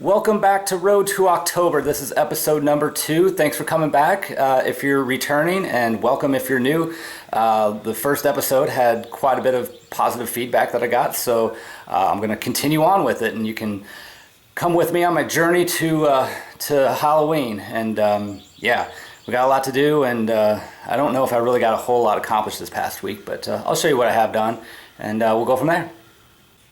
Welcome back to Road to October. This is episode number 2. Thanks for coming back if you're returning, and welcome if you're new. The first episode had quite a bit of positive feedback that I got, so I'm going to continue on with it, and you can come with me on my journey to Halloween. And yeah, we got a lot to do, and I don't know if I really got a whole lot accomplished this past week, but I'll show you what I have done, and we'll go from there.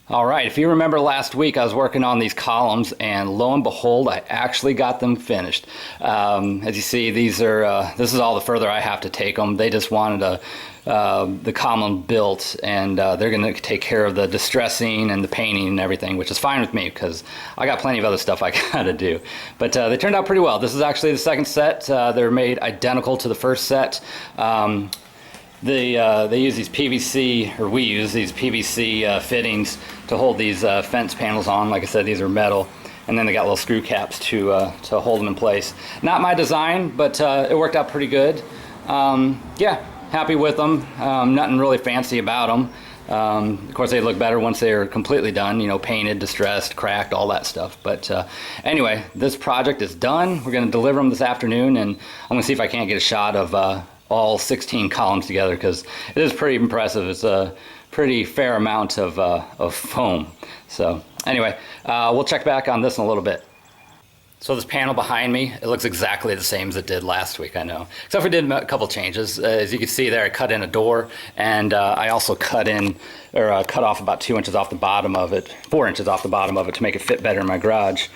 All right, if you remember last week, I was working on these columns, and lo and behold, I actually got them finished. As you see, these are this is all the further I have to take them. They just wanted the column built, and they're going to take care of the distressing and the painting and everything, which is fine with me because I got plenty of other stuff I got to do. But they turned out pretty well. This is actually the second set. They're made identical to the first set. They use these PVC, or we use these PVC fittings to hold these fence panels on. Like I said, these are metal, and then they got little screw caps to hold them in place. Not my design, but it worked out pretty good. Yeah, happy with them. Nothing really fancy about them. Of course, they look better once they're completely done, you know, painted, distressed, cracked, all that stuff. But anyway, this project is done. We're going to deliver them this afternoon, and I'm going to see if I can't get a shot of all 16 columns together, because it is pretty impressive. It's a pretty fair amount of foam. So anyway, we'll check back on this in a little bit. So this panel behind me, it looks exactly the same as it did last week, I know. Except we did a couple changes. As you can see there, I cut in a door, and I also cut off about 2 inches off the bottom of it, 4 inches off the bottom of it to make it fit better in my garage.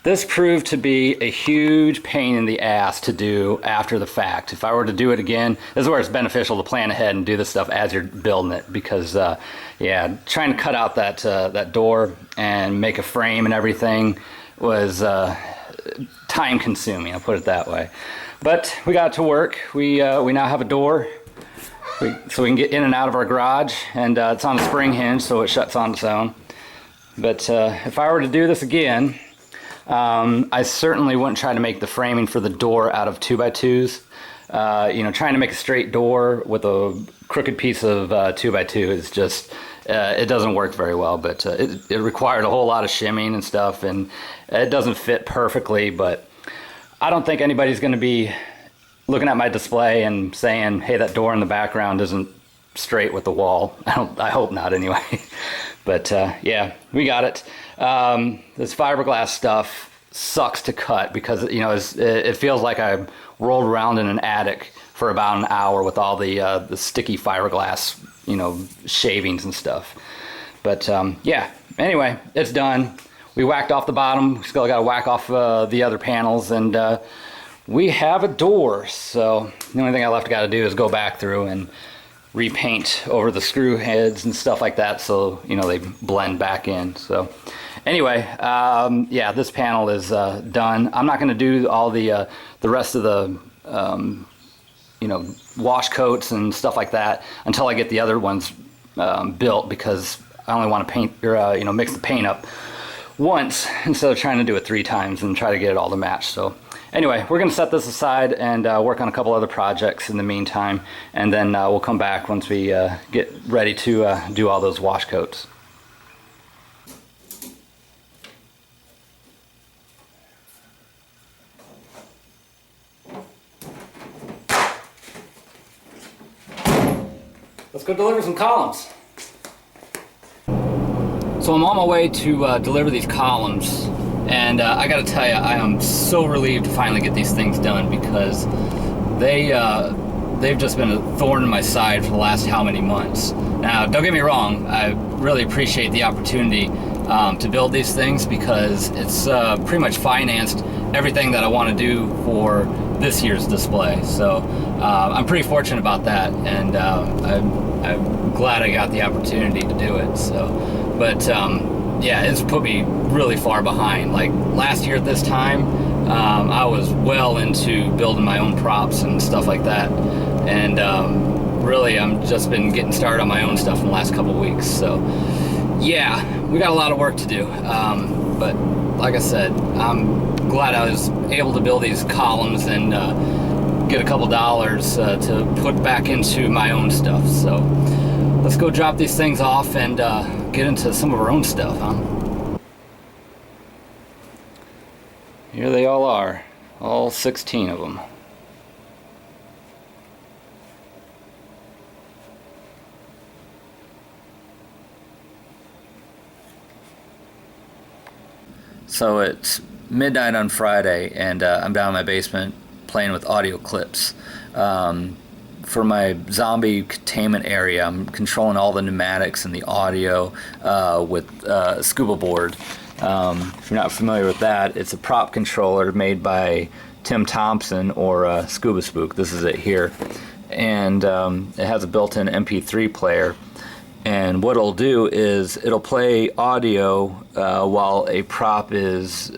This proved to be a huge pain in the ass to do after the fact. If I were to do it again, this is where it's beneficial to plan ahead and do this stuff as you're building it, because yeah, trying to cut out that door and make a frame and everything was time consuming, I'll put it that way. But we got it to work. We now have a door so we can get in and out of our garage, and it's on a spring hinge, so it shuts on its own. But if I were to do this again, I certainly wouldn't try to make the framing for the door out of 2x2s. You know, trying to make a straight door with a crooked piece of 2x2 is just, it doesn't work very well. But it required a whole lot of shimming and stuff, and it doesn't fit perfectly. But I don't think anybody's going to be looking at my display and saying, hey, that door in the background isn't straight with the wall. I hope not anyway. But yeah, we got it. This fiberglass stuff sucks to cut because, you know, it feels like I rolled around in an attic for about an hour with all the sticky fiberglass, you know, shavings and stuff. But yeah, anyway, it's done. We whacked off the bottom. We still got to whack off the other panels, and we have a door. So the only thing I left got to do is go back through and repaint over the screw heads and stuff like that, so you know they blend back in. So anyway, yeah, this panel is done. I'm not going to do all the rest of the you know, wash coats and stuff like that until I get the other ones built, because I only want to paint, or you know, mix the paint up once instead of trying to do it 3 times and try to get it all to match. So anyway, we're going to set this aside and work on a couple other projects in the meantime, and then we'll come back once we get ready to do all those wash coats. Let's go deliver some columns. So I'm on my way to deliver these columns, and I gotta tell you, I am so relieved to finally get these things done, because they've just been a thorn in my side for the last how many months. Now, don't get me wrong, I really appreciate the opportunity to build these things, because it's pretty much financed everything that I want to do for this year's display. So I'm pretty fortunate about that, and I'm glad I got the opportunity to do it. So. But yeah, it's put me really far behind. Like last year at this time, I was well into building my own props and stuff like that. And really, I'm just been getting started on my own stuff in the last couple weeks. So yeah, we got a lot of work to do. But like I said, I'm glad I was able to build these columns and get a couple dollars to put back into my own stuff. So let's go drop these things off and get into some of our own stuff, huh? Here they all are, all 16 of them. So it's midnight on Friday, and I'm down in my basement playing with audio clips. For my zombie containment area, I'm controlling all the pneumatics and the audio with Scuba Board. If you're not familiar with that, it's a prop controller made by Tim Thompson or Scuba Spook. This is it here. And it has a built-in MP3 player. And what it'll do is it'll play audio while a prop is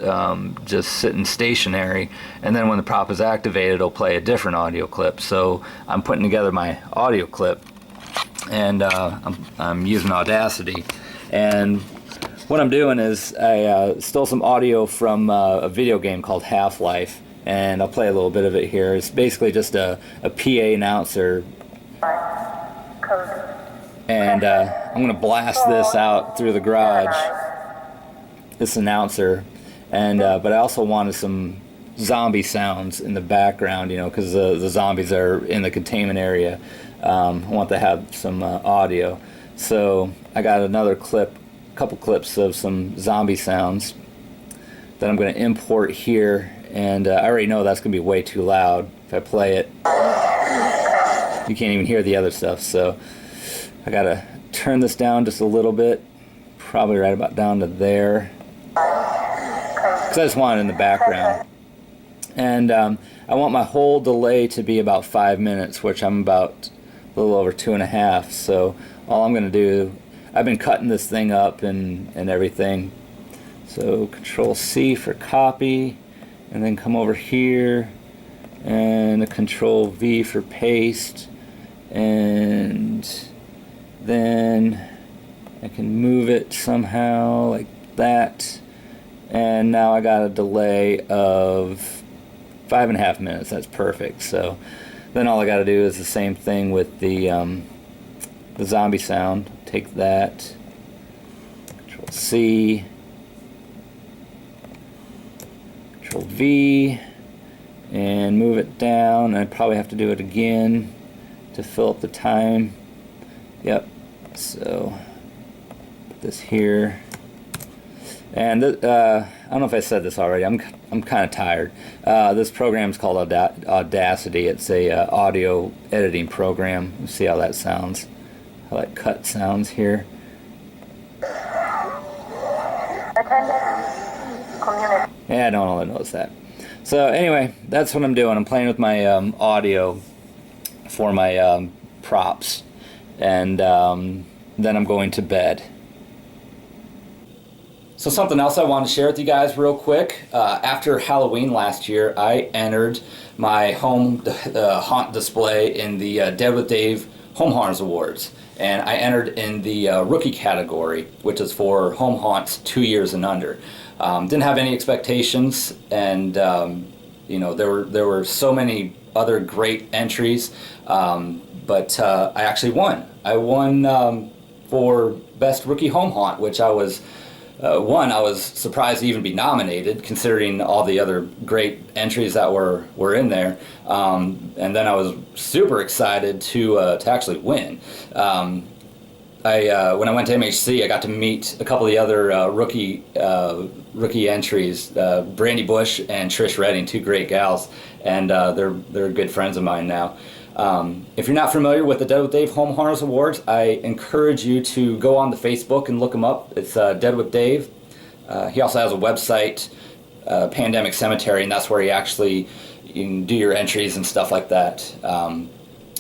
just sitting stationary, and then when the prop is activated, it'll play a different audio clip. So I'm putting together my audio clip, and I'm using Audacity. And what I'm doing is I stole some audio from a video game called Half-Life, and I'll play a little bit of it here. It's basically just a PA announcer. And I'm going to blast this out through the garage, this announcer, and but I also wanted some zombie sounds in the background, you know, because the zombies are in the containment area. I want to have some audio. So I got another clip, a couple clips of some zombie sounds that I'm going to import here, and I already know that's going to be way too loud. If I play it, you can't even hear the other stuff, so I gotta turn this down just a little bit, probably right about down to there, because I just want it in the background. And I want my whole delay to be about 5 minutes, which I'm about a little over 2.5. So all I'm gonna do, I've been cutting this thing up and everything. So Control C for copy, and then come over here, and a Control V for paste, and then I can move it somehow like that, and now I got a delay of 5.5 minutes. That's perfect. So then all I got to do is the same thing with the zombie sound. Take that, Control C, Control V, and move it down. I probably have to do it again to fill up the time. Yep. So put this here, and I don't know if I said this already. I'm kind of tired. This program is called Audacity. It's a audio editing program. Let's see how that sounds. How that cut sounds here. Yeah, I don't really notice that. So anyway, that's what I'm doing. I'm playing with my audio for my props, and then I'm going to bed. So something else I wanted to share with you guys real quick. After Halloween last year, I entered my home haunt display in the Dead with Dave Home Haunters Awards. And I entered in the rookie category, which is for home haunts 2 years and under. Didn't have any expectations, and you know, there were so many other great entries, but I actually won. I won for Best Rookie Home Haunt, which I was I was surprised to even be nominated, considering all the other great entries that were in there. And then I was super excited to actually win. When I went to MHC, I got to meet a couple of the other rookie entries, Brandy Bush and Trish Redding, two great gals, and they're good friends of mine now. If you're not familiar with the Dead with Dave Home Haunters Awards, I encourage you to go on to Facebook and look them up. It's Dead with Dave. He also has a website, Pandemic Cemetery, and that's where you can do your entries and stuff like that.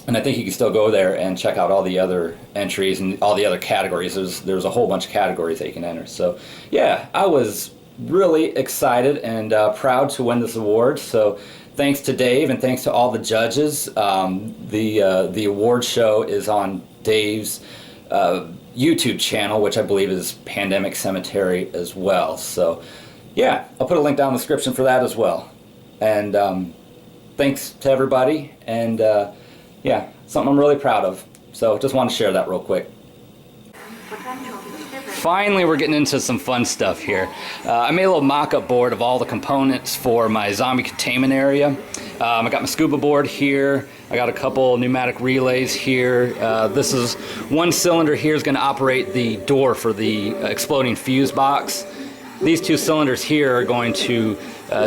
And I think you can still go there and check out all the other entries and all the other categories. There's a whole bunch of categories that you can enter. So yeah, I was really excited and proud to win this award. So thanks to Dave and thanks to all the judges. The award show is on Dave's YouTube channel, which I believe is Pandemic Cemetery as well. So yeah, I'll put a link down in the description for that as well. And thanks to everybody, and yeah, something I'm really proud of. So just want to share that real quick. Potential finally we're getting into some fun stuff here. I made a little mock-up board of all the components for my zombie containment area. I got my scuba board here. I got a couple pneumatic relays here. This is one cylinder here is going to operate the door for the exploding fuse box. These two cylinders here are going to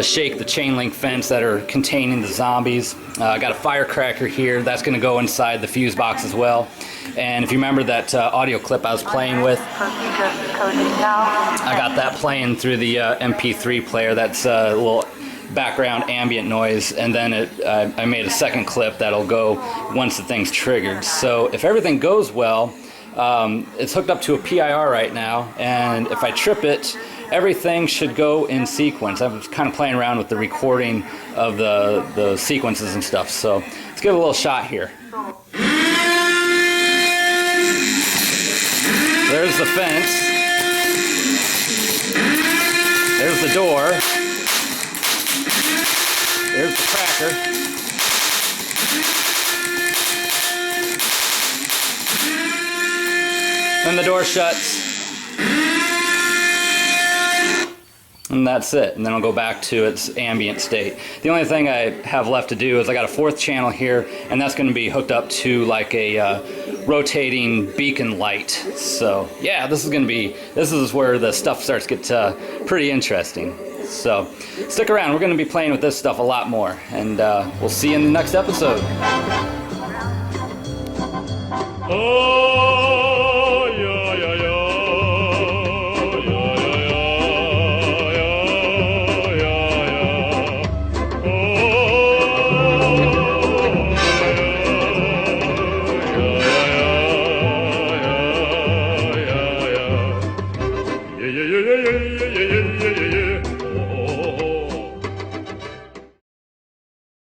shake the chain link fence that are containing the zombies. I got a firecracker here that's going to go inside the fuse box as well. And if you remember that audio clip I was playing with, I got that playing through the MP3 player. That's a little background ambient noise, and then I made a second clip that'll go once the thing's triggered. So if everything goes well, it's hooked up to a PIR right now, and if I trip it, everything should go in sequence. I'm kind of playing around with the recording of the sequences and stuff, so let's give it a little shot here. There's the fence. There's the door. There's the cracker. Then the door shuts. And that's it. And then I'll go back to its ambient state. The only thing I have left to do is I got a fourth channel here, and that's going to be hooked up to like a rotating beacon light. So yeah, this is where the stuff starts to get pretty interesting. So stick around. We're going to be playing with this stuff a lot more, and we'll see you in the next episode. Oh!